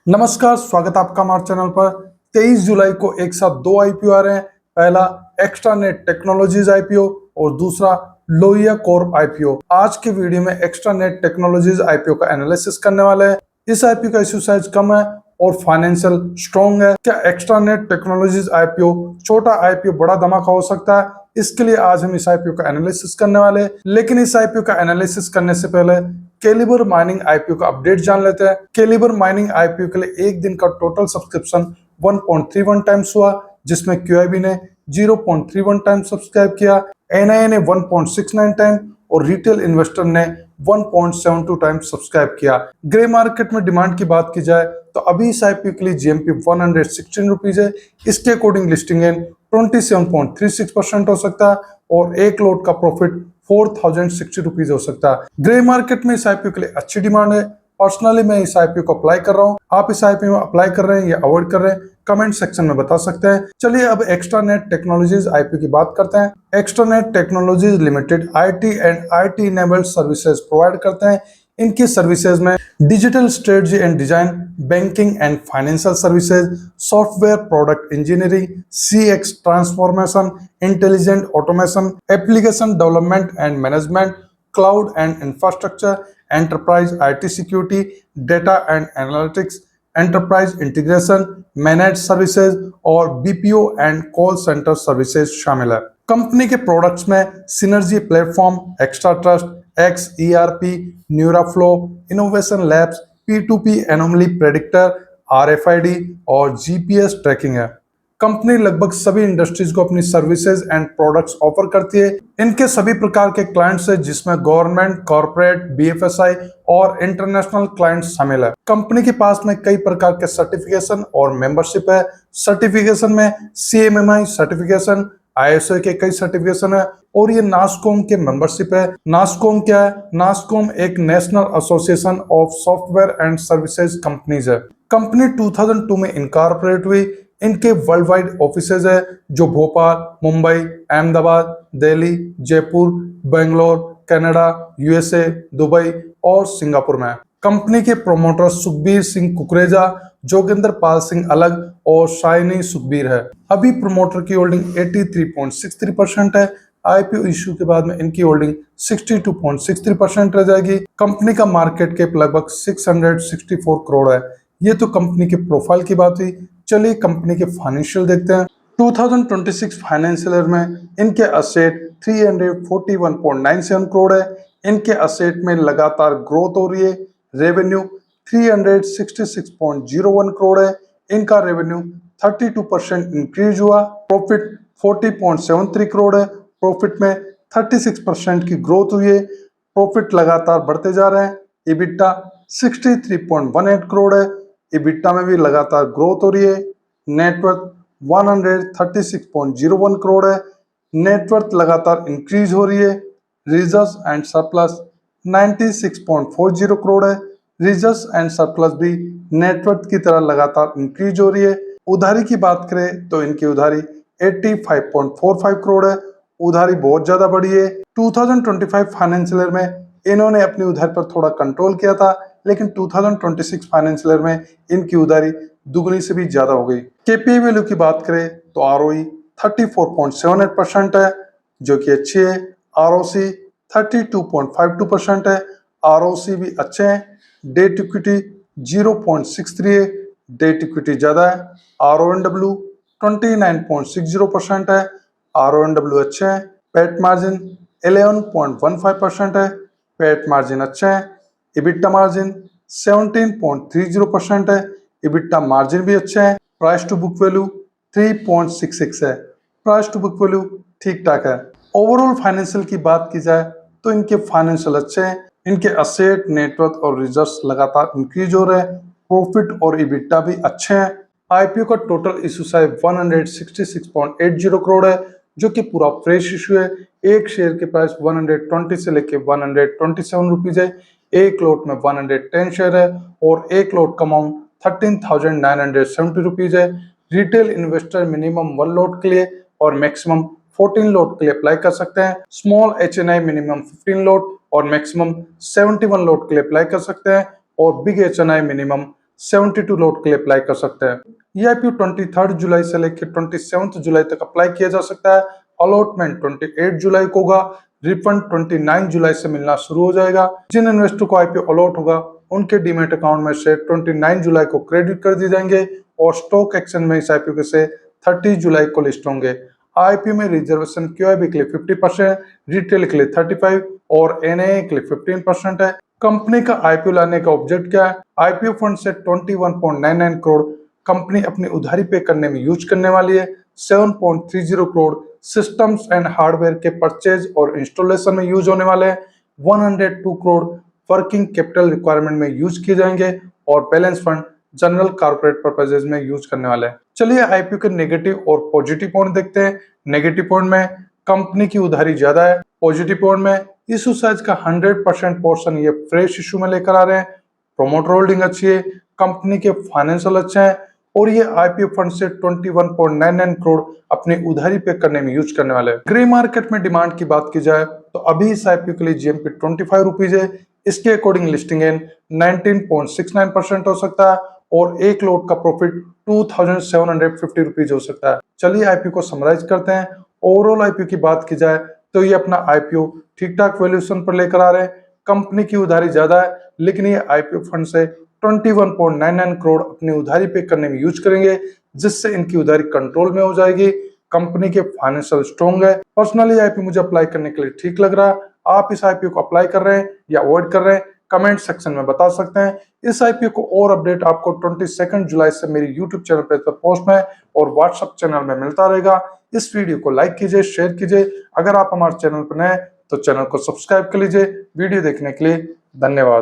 नमस्कार, स्वागत है आपका हमारे चैनल पर। 23 जुलाई को एक साथ दो आईपीओ आ रहे हैं। पहला एक्स्ट्रानेट टेक्नोलॉजीज आईपीओ और दूसरा लोहिया कॉर्प आईपीओ। आज के वीडियो में एक्स्ट्रानेट टेक्नोलॉजीज आईपीओ का एनालिसिस करने वाले हैं। इस आईपीओ का इश्यू साइज कम है और फाइनेंशियल स्ट्रॉन्ग है। क्या एक्स्ट्रानेट टेक्नोलॉजीज आईपीओ छोटा आईपीओ बड़ा धमाका हो सकता है? इसके लिए आज हम इस आईपीओ का एनालिसिस करने वाले हैं। लेकिन इस आईपीओ का एनालिसिस करने से पहले कैलिबर माइनिंग आईपीओ का अपडेट जान लेते हैं। कैलिबर माइनिंग आईपीओ के लिए एक दिन का टोटल सब्सक्रिप्शन 1.31 टाइम्स हुआ, जिसमें क्यूआईबी ने 0.31 टाइम सब्सक्राइब किया, एनआईए ने 1.69 टाइम और रिटेल इन्वेस्टर ने 1.72 टाइम सब्सक्राइब किया। ग्रे मार्केट में डिमांड की बात की जाए तो अभी इस आईपीओ के लिए जीएमपी 116 रुपीज है। इसके अकॉर्डिंग लिस्टिंग इन 27.36% हो सकता है और एक लोट का प्रॉफिट 4060 रुपीज हो सकता है। ग्रे मार्केट में इस आईपीओ के लिए अच्छी डिमांड है। पर्सनली मैं इस आईपीओ को अप्लाई कर रहा हूँ। आप इस आईपीओ में अप्लाई कर रहे हैं या अवॉइड कर रहे हैं, कमेंट सेक्शन में बता सकते हैं। चलिए अब एक्स्ट्रानेट टेक्नोलॉजीज आईपीओ की बात करते हैं। Extranet Technologies Limited IT and IT enabled services provide करते हैं। इनकी सर्विसेज में digital strategy and design, banking and financial services, software product engineering, CX transformation, intelligent automation, application development and management, cloud and infrastructure, enterprise IT security, data and analytics, enterprise integration, manage services और BPO and call centre services शामिल है। Company के products में synergy platform, extra trust, X ERP, Neuraflow, innovation labs, P2P anomaly predictor, RFID और GPS tracking है। Company लगभग सभी industries को अपनी सर्विसेज एंड प्रोडक्ट्स ऑफर करती है। इनके सभी प्रकार के क्लाइंट्स है, जिसमें गवर्नमेंट, कॉर्पोरेट, बीएफएसआई और इंटरनेशनल क्लाइंट्स शामिल है। कंपनी के पास में कई प्रकार के सर्टिफिकेशन और मेंबरशिप है। सर्टिफिकेशन में CMMI सर्टिफिकेशन, ISO के कई सर्टिफिकेशन है और ये नास्कॉम के मेंबरशिप है। नास्कॉम क्या है? नास्कॉम एक national association of software and services companies है। कंपनी 2002 में इनकॉर्पोरेट हुई। इनके वर्ल्ड वाइड ऑफिसेज है, जो Bhopal, Mumbai, Ahmedabad, Delhi, Jaipur, Bangalore, Canada, USA, Dubai और सिंगापुर में है। कंपनी के प्रोमोटर सुखबीर सिंह कुकरेजा, जोगिंदर पाल सिंह अलग और शाइनी सुखबीर है। अभी प्रोमोटर की होल्डिंग 83.63% है। आईपीओ इश्यू के बाद में इनकी होल्डिंग 62.63% रह जाएगी। कंपनी का मार्केट कैप लगभग 664 करोड़ है। ये तो कंपनी के प्रोफाइल की बात हुई। चलिए कंपनी के फाइनेंशियल देखते हैं। 2026 फाइनेंशियल ईयर में इनके असेट 341.97 करोड़ है। इनके असेट में लगातार ग्रोथ हो रही है। रेवेन्यू 366.01 करोड़ है। इनका रेवेन्यू 32% इंक्रीज हुआ। प्रॉफिट 40.73 करोड़ है। प्रॉफिट में 36% की ग्रोथ हुई है। प्रॉफिट लगातार बढ़ते जा रहे हैं। इबिटा 63.18 करोड़ है। इबिटा में भी लगातार ग्रोथ हो रही है। नेटवर्थ 136.01 करोड़ है। नेटवर्थ लगातार इंक्रीज हो रही है। रिजर्व्स एंड सरप्लस 96.40 करोड़ है। रिजर्व्स एंड सरप्लस भी नेटवर्थ की तरह लगातार इंक्रीज हो रही है। उधारी की बात करें तो इनकी उधारी 85.45 करोड़ है। उधारी बहुत ज्यादा बढ़ी है। 2025 फाइनेंशियल ईयर में इन्होंने अपनी उधारी पर थोड़ा कंट्रोल किया था, लेकिन 2026 फाइनेंशियल ईयर में इनकी उधारी दुगनी से भी ज्यादा हो गई। केपीई वैल्यू की बात करें तो आरओई 34.78% है, जो कि अच्छी है। आरओसी 32.52% है। आरओसी भी अच्छे हैं। डेट इक्विटी 0.63 है, डेट इक्विटी ज्यादा है। आरओएनडब्ल्यू 29.60% है। आरओएनडब्ल्यू अच्छे हैं। पैट मार्जिन 11.15% है। पैट मार्जिन अच्छे हैं। इबिट्टा मार्जिन 17.30% है। इबिट्टा मार्जिन भी अच्छे हैं। प्राइस टू बुक वैल्यू 3.66 है। प्राइस टू बुक वैल्यू ठीक ठाक है। ओवरऑल फाइनेंशियल की बात की जाए तो इनके फाइनेंशियल अच्छे हैं। इनके असेट, नेटवर्थ और रिजर्व्स लगातार इंक्रीज हो रहे हैं। प्रॉफिट और इबिट्टा भी अच्छे हैं। आईपीओ का टोटल इशू साइज 166.80 करोड़ है, जो कि पूरा फ्रेश इशू है। एक शेयर के प्राइस 120 से लेके 127 रुपीज है। एक लोट में 110 शेयर है और एक लोट का अमाउंट 13,970 रुपीज है। रिटेल इन्वेस्टर मिनिमम 1 लोट के लिए और मैक्सिमम 14 लोट के लिए अप्लाई कर सकते हैं। स्मॉल एचएनआई मिनिमम 15 लोट और मैक्सिमम 71 लोट के लिए अप्लाई कर सकते हैं और बिग एचएनआई मिनिमम 72 लोट के लिए अप्लाई कर सकते हैं। ये आईपीओ 23 जुलाई से लेकर 27 जुलाई तक अप्लाई किया जा सकता है। अलॉटमेंट 28 जुलाई को होगा। रिफंड 29 जुलाई से मिलना शुरू हो जाएगा। जिन इन्वेस्टर को आईपीओ अलॉट होगा उनके डीमैट अकाउंट में से 29 जुलाई को क्रेडिट कर दिए जाएंगे और स्टॉक एक्सचेंज में इस आईपीओ के से 30 जुलाई को लिस्ट होंगे। आईपीओ में रिजर्वेशन क्यूआईबी के लिए 50%, रिटेल के लिए 35% और एनआईए के लिए 15% है। कंपनी का आईपीओ लाने का ऑब्जेक्ट क्या है? आईपीओ फंड से 21.99 करोड़ कंपनी अपनी उधारी पे करने में यूज करने वाली है। 7.30 करोड़ सिस्टम्स एंड हार्डवेयर के परचेज और इंस्टॉलेशन में यूज होने वाले हैं। 102 करोड़ वर्किंग कैपिटल रिक्वायरमेंट में यूज किए जाएंगे और balance fund general corporate purposes में यूज करने वाले हैं। चलिए आईपीओ के नेगेटिव और पॉजिटिव पॉइंट देखते हैं। नेगेटिव पॉइंट में कंपनी की उधारी ज्यादा है। पॉजिटिव पॉइंट में इशू साइज का 100% पोर्शन ये फ्रेश इशू में लेकर आ रहे हैं। प्रोमोटर होल्डिंग अच्छी है, कंपनी के फाइनेंशियल अच्छे हैं और ये आईपीओ फंड से 21.99 करोड़ अपनी उधारी पे करने में यूज करने वाले हैं। ग्रे मार्केट में डिमांड की बात की जाए तो अभी इस आईपीओ के लिए जीएमपी 25 रुपीज है। इसके अकॉर्डिंग लिस्टिंग इन 19.69% हो सकता है और एक लोट का प्रॉफिट 2750 रुपीज हो सकता है। चलिए आईपीओ को समराइज करते हैं। ओवरऑल आईपीओ की बात की जाए तो ये अपना आईपीओ ठीक ठाक वैल्यूएशन पर लेकर आ रहे हैं। कंपनी की उधारी ज्यादा है लेकिन ये आईपीओ फंड से 21.99 करोड़ अपनी उधारी पे करने में यूज करेंगे जिससे इनकी उधारी कंट्रोल में हो जाएगी। कंपनी के फाइनेंशियल स्ट्रॉन्ग है। पर्सनली आईपीओ मुझे अप्लाई करने के लिए ठीक लग रहा है। आप इस आईपीओ को अप्लाई कर रहे हैं या अवॉइड कर रहे हैं, कमेंट सेक्शन में बता सकते हैं। इस आईपीओ को और अपडेट आपको 22 जुलाई से मेरी यूट्यूब चैनल पर पोस्ट में और व्हाट्सएप चैनल में मिलता रहेगा। इस वीडियो को लाइक कीजिए, शेयर कीजिए। अगर आप हमारे चैनल पर नए तो चैनल को सब्सक्राइब कर लीजिए। वीडियो देखने के लिए धन्यवाद।